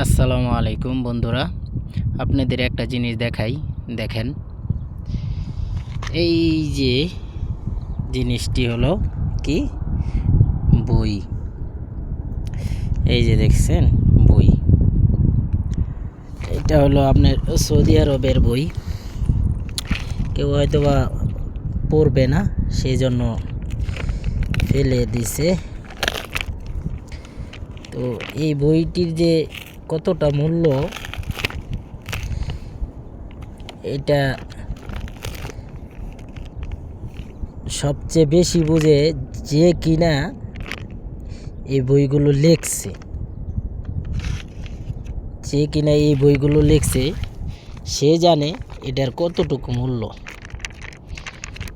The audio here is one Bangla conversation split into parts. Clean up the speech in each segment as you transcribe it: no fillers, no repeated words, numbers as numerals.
আসসালামু আলাইকুম বন্ধুরা, আপনাদের একটা জিনিস দেখাই। দেখেন, এই যে জিনিসটি হলো কি বই। এই যে দেখছেন বই, এটা হলো আপনার সৌদি আরবের বই। কেউ হয়তো বা পড়বে না, সেই জন্য ফেলে দিছে। তো এই বইটির যে কতটা মূল্য, এটা সবচেয়ে বেশি বুঝে যে কিনা এই বইগুলো লিখছে। যে কিনা এই বইগুলো লিখছে সে জানে এটার কতটুকু মূল্য,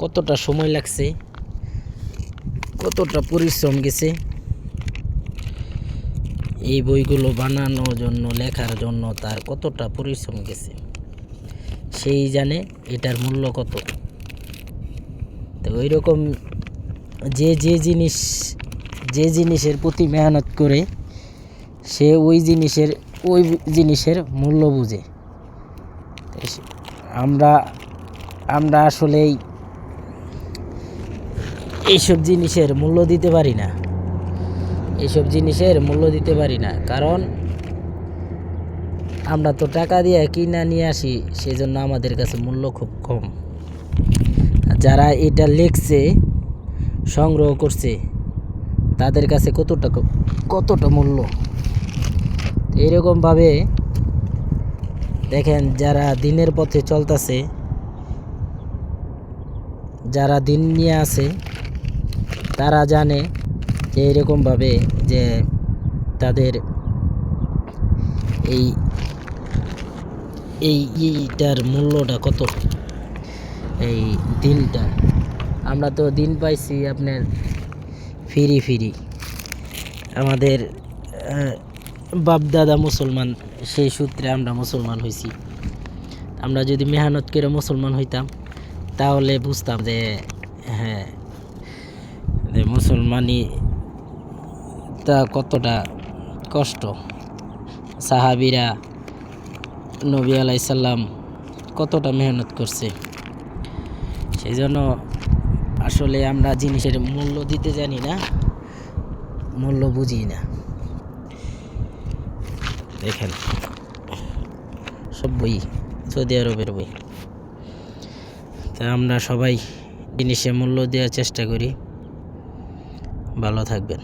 কতটা সময় লাগছে, কতটা পরিশ্রম গেছে এই বইগুলো বানানোর জন্য, লেখার জন্য তার কতটা পরিশ্রম গেছে, সেই জানে এটার মূল্য কত। তো ওই রকম যে জিনিসের প্রতি মেহনত করে সে ওই জিনিসের মূল্য বুঝে। আমরা আসলেই এইসব জিনিসের মূল্য দিতে পারি না, কারণ আমরা তো টাকা দিয়ে কিনা নিয়ে আসি, সেজন্য আমাদের কাছে মূল্য খুব কম। যারা এটা লিখছে, সংগ্রহ করছে, তাদের কাছে কতটা মূল্য। এরকমভাবে দেখেন, যারা দিনের পথে চলতেছে, যারা দিন নিয়ে আছে, তারা জানে যে এরকমভাবে যে তাদের এইটার মূল্যটা কত। এই দিনটা আমরা তো দিন পাইছি আপনার ফিরি। আমাদের বাপদাদা মুসলমান, সেই সূত্রে আমরা মুসলমান হয়েছি। আমরা যদি মেহনত করে মুসলমান হইতাম তাহলে বুঝতাম যে হ্যাঁ, মুসলমানি তা কতটা কষ্ট। সাহাবিরা, নবী আলাইসাল্লাম কতটা মেহনত করছে। সেই জন্য আসলে আমরা জিনিসের মূল্য দিতে জানি না, মূল্য বুঝি না। দেখেন, সব বই সৌদি আরবের বই। তা আমরা সবাই জিনিসের মূল্য দেওয়ার চেষ্টা করি। ভালো থাকবেন।